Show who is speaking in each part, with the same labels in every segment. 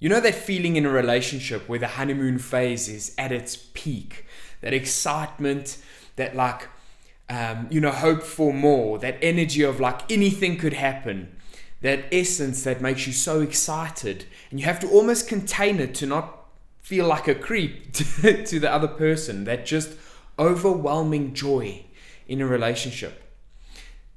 Speaker 1: You know that feeling in a relationship where the honeymoon phase is at its peak? That excitement, that hope for more, that energy of like anything could happen, that essence that makes you so excited. And you have to almost contain it to not feel like a creep to the other person. That just overwhelming joy in a relationship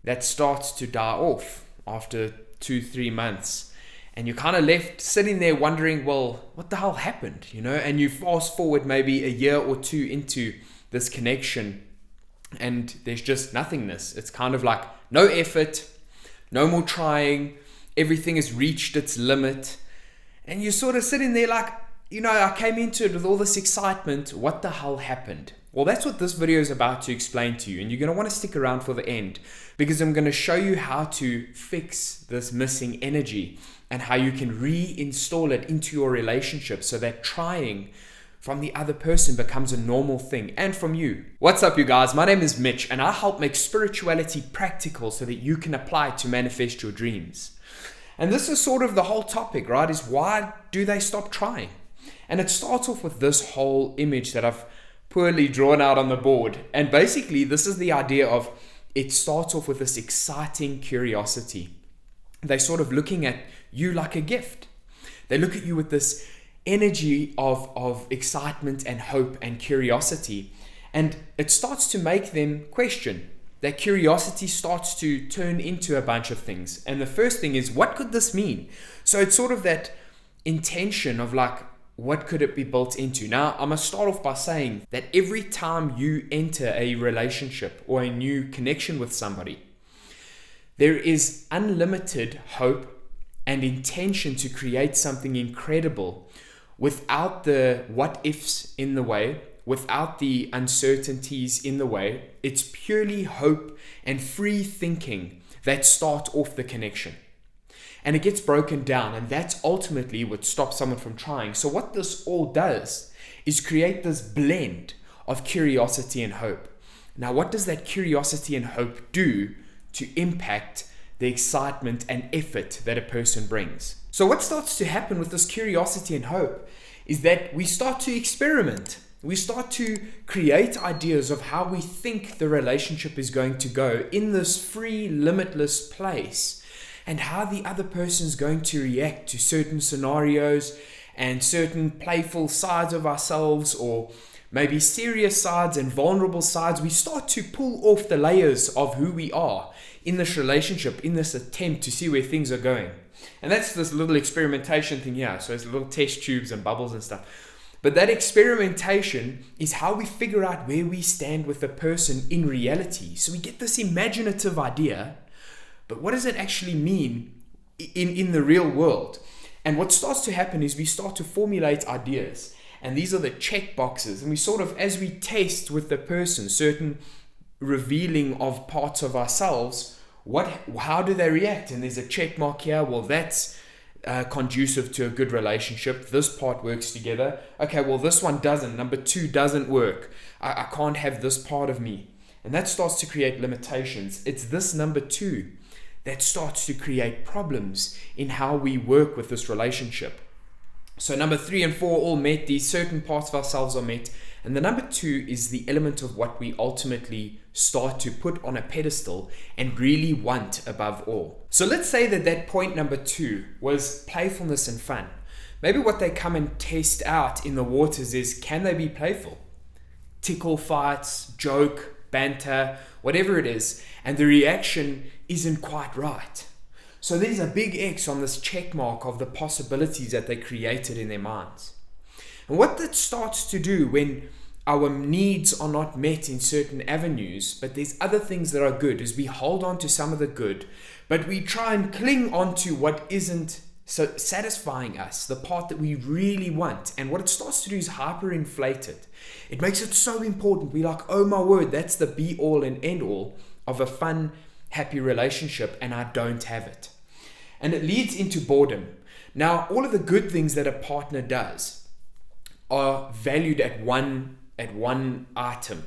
Speaker 1: that starts to die off after 2-3 months. And you're kind of left sitting there wondering, well, what the hell happened? And you fast forward maybe a year or two into this connection and there's just nothingness. It's kind of like no effort, no more trying. Everything has reached its limit. And you're sort of sitting there like, I came into it with all this excitement. What the hell happened? Well, that's what this video is about to explain to you. And you're going to want to stick around for the end because I'm going to show you how to fix this missing energy and how you can reinstall it into your relationship so that trying from the other person becomes a normal thing, and from you. What's up, you guys? My name is Mitch, and I help make spirituality practical so that you can apply it to manifest your dreams. And this is sort of the whole topic, right? Is why do they stop trying? And it starts off with this whole image that I've poorly drawn out on the board. And basically, this is the idea of it starts off with this exciting curiosity. They're sort of looking at you like a gift. They look at you with this energy of excitement and hope and curiosity. And it starts to make them question. That curiosity starts to turn into a bunch of things. And the first thing is, what could this mean? So it's sort of that intention of like, what could it be built into? Now, I must start off by saying that every time you enter a relationship or a new connection with somebody, there is unlimited hope and intention to create something incredible without the what ifs in the way, without the uncertainties in the way. It's purely hope and free thinking that start off the connection. And it gets broken down, and that's ultimately what stops someone from trying. So what this all does is create this blend of curiosity and hope. Now, what does that curiosity and hope do to impact the excitement and effort that a person brings? So what starts to happen with this curiosity and hope is that we start to experiment. We start to create ideas of how we think the relationship is going to go in this free, limitless place, and how the other person is going to react to certain scenarios and certain playful sides of ourselves, or maybe serious sides and vulnerable sides. We start to pull off the layers of who we are in this relationship, in this attempt to see where things are going. And that's this little experimentation thing here. So it's little test tubes and bubbles and stuff. But that experimentation is how we figure out where we stand with the person in reality. So we get this imaginative idea, but what does it actually mean in the real world? And what starts to happen is we start to formulate ideas. And these are the check boxes. And we sort of, as we test with the person, certain revealing of parts of ourselves, how do they react? And there's a check mark here. Well, that's conducive to a good relationship. This part works together. Okay, well, this one doesn't. Number 2 doesn't work. I can't have this part of me. And that starts to create limitations. It's this number 2 that starts to create problems in how we work with this relationship. So number 3 and 4 all met. These certain parts of ourselves are met. And the number 2 is the element of what we ultimately start to put on a pedestal and really want above all. So let's say that point number 2 was playfulness and fun. Maybe what they come and test out in the waters is, can they be playful? Tickle fights, joke, banter, whatever it is. And the reaction isn't quite right. So there's a big X on this check mark of the possibilities that they created in their minds. And what that starts to do when our needs are not met in certain avenues, but there's other things that are good, is we hold on to some of the good, but we try and cling on to what isn't so satisfying us, the part that we really want. And what it starts to do is hyperinflate it. It makes it so important. We're like, oh my word, that's the be all and end all of a fun, happy relationship, and I don't have it. And it leads into boredom. Now, all of the good things that a partner does are valued at one item.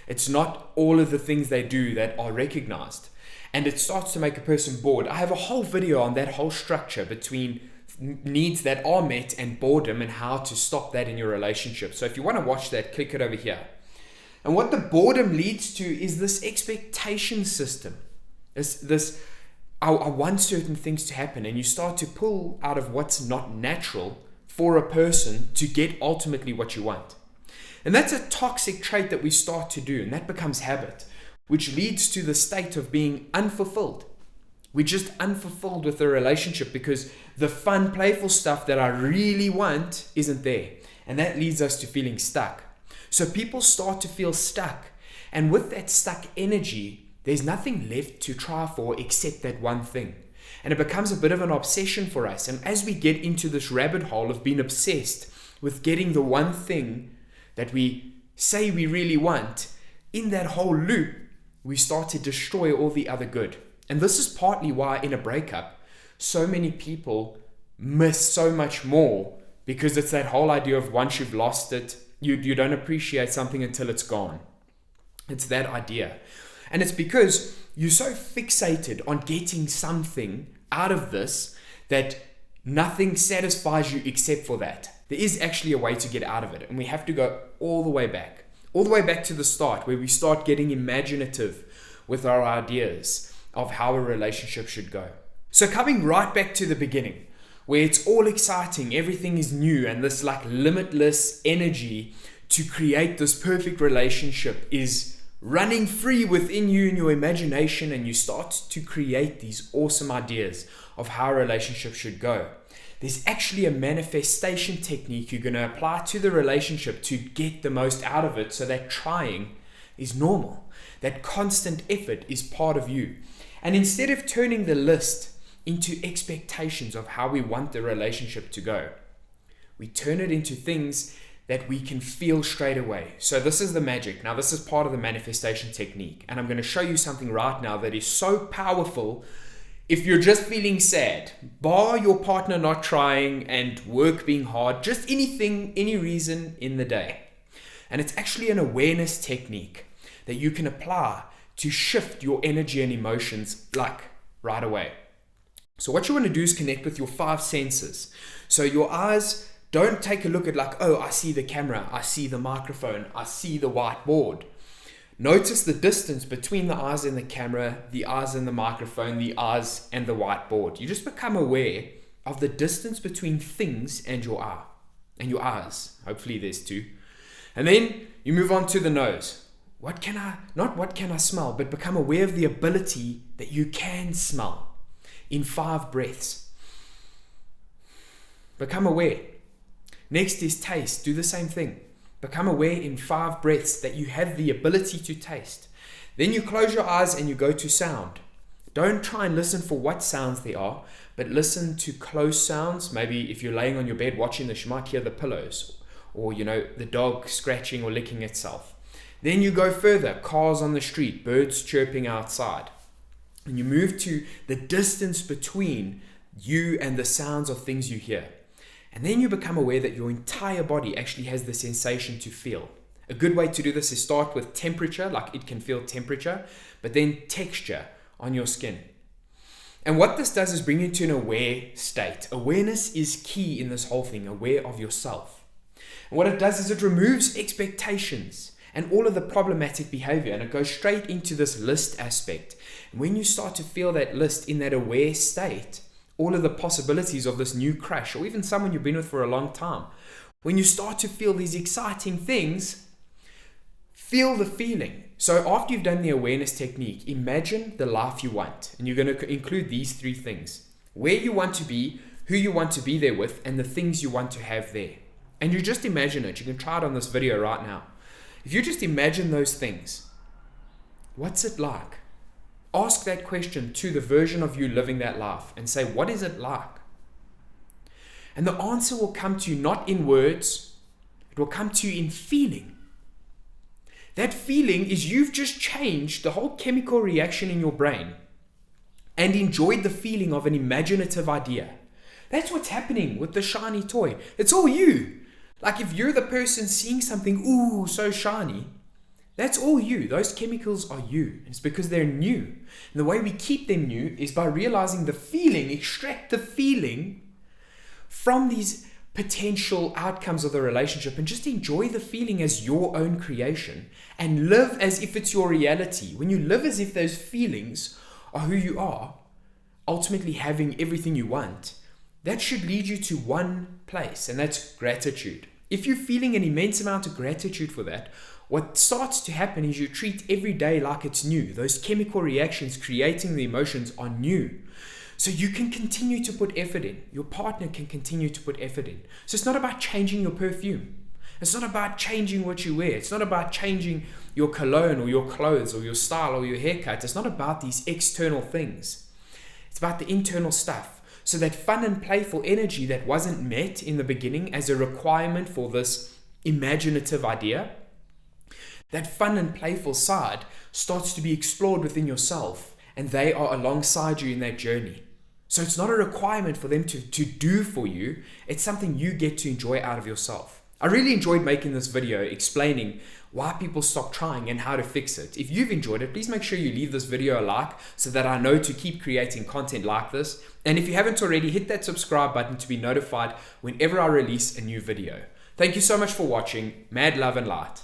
Speaker 1: It's not all of the things they do that are recognized. And it starts to make a person bored. I have a whole video on that whole structure between needs that are met and boredom and how to stop that in your relationship. So if you want to watch that, click it over here. And what the boredom leads to is this expectation system. I want certain things to happen, and you start to pull out of what's not natural for a person to get ultimately what you want. And that's a toxic trait that we start to do, and that becomes habit, which leads to the state of being unfulfilled. We're just unfulfilled with the relationship because the fun, playful stuff that I really want isn't there. And that leads us to feeling stuck. So people start to feel stuck. And with that stuck energy, there's nothing left to try for except that one thing. And it becomes a bit of an obsession for us. And as we get into this rabbit hole of being obsessed with getting the one thing that we say we really want, in that whole loop, we start to destroy all the other good. And this is partly why in a breakup, so many people miss so much more, because it's that whole idea of once you've lost it, you don't appreciate something until it's gone. It's that idea. And it's because you're so fixated on getting something out of this that nothing satisfies you except for that. There is actually a way to get out of it. And we have to go all the way back to the start, where we start getting imaginative with our ideas of how a relationship should go. So coming right back to the beginning, where it's all exciting, everything is new, and this like limitless energy to create this perfect relationship is running free within you in your imagination, and you start to create these awesome ideas of how a relationship should go. There's actually a manifestation technique you're going to apply to the relationship to get the most out of it, so that trying is normal. That constant effort is part of you. And instead of turning the list into expectations of how we want the relationship to go, we turn it into things that we can feel straight away. So this is the magic. Now, this is part of the manifestation technique. And I'm going to show you something right now that is so powerful. If you're just feeling sad, bar your partner not trying and work being hard, just anything, any reason in the day. And it's actually an awareness technique that you can apply to shift your energy and emotions like right away. So what you want to do is connect with your 5 senses. So your eyes, don't take a look at like, oh, I see the camera, I see the microphone, I see the whiteboard. Notice the distance between the eyes and the camera, the eyes and the microphone, the eyes and the whiteboard. You just become aware of the distance between things and your eye and your eyes. Hopefully there's 2. And then you move on to the nose. Not what can I smell, but become aware of the ability that you can smell in 5 breaths. Become aware. Next is taste. Do the same thing. Become aware in 5 breaths that you have the ability to taste. Then you close your eyes and you go to sound. Don't try and listen for what sounds there are, but listen to close sounds. Maybe if you're laying on your bed watching this, you might hear the pillows, or the dog scratching or licking itself. Then you go further, cars on the street, birds chirping outside. And you move to the distance between you and the sounds of things you hear. And then you become aware that your entire body actually has the sensation to feel. A good way to do this is start with temperature, like it can feel temperature, but then texture on your skin. And what this does is bring you to an aware state. Awareness is key in this whole thing, aware of yourself. And what it does is it removes expectations and all of the problematic behavior, and it goes straight into this list aspect. And when you start to feel that list in that aware state, all of the possibilities of this new crush, or even someone you've been with for a long time, when you start to feel these exciting things, feel the feeling. So after you've done the awareness technique, imagine the life you want. And you're going to include these 3 things: where you want to be, who you want to be there with, and the things you want to have there. And you just imagine it. You can try it on this video right now. If you just imagine those things, what's it like? Ask that question to the version of you living that life and say, what is it like? And the answer will come to you not in words, it will come to you in feeling. That feeling is you've just changed the whole chemical reaction in your brain and enjoyed the feeling of an imaginative idea. That's what's happening with the shiny toy. It's all you. Like if you're the person seeing something, ooh, so shiny, that's all you. Those chemicals are you. It's because they're new. And the way we keep them new is by realizing the feeling, extract the feeling from these potential outcomes of the relationship and just enjoy the feeling as your own creation and live as if it's your reality. When you live as if those feelings are who you are, ultimately having everything you want, that should lead you to one place, and that's gratitude. If you're feeling an immense amount of gratitude for that, what starts to happen is you treat every day like it's new. Those chemical reactions creating the emotions are new. So you can continue to put effort in. Your partner can continue to put effort in. So it's not about changing your perfume. It's not about changing what you wear. It's not about changing your cologne or your clothes or your style or your haircut. It's not about these external things. It's about the internal stuff. So that fun and playful energy that wasn't met in the beginning as a requirement for this imaginative idea, that fun and playful side starts to be explored within yourself, and they are alongside you in that journey. So it's not a requirement for them to do for you. It's something you get to enjoy out of yourself. I really enjoyed making this video explaining why people stop trying and how to fix it. If you've enjoyed it, please make sure you leave this video a like so that I know to keep creating content like this. And if you haven't already, hit that subscribe button to be notified whenever I release a new video. Thank you so much for watching. Mad love and light.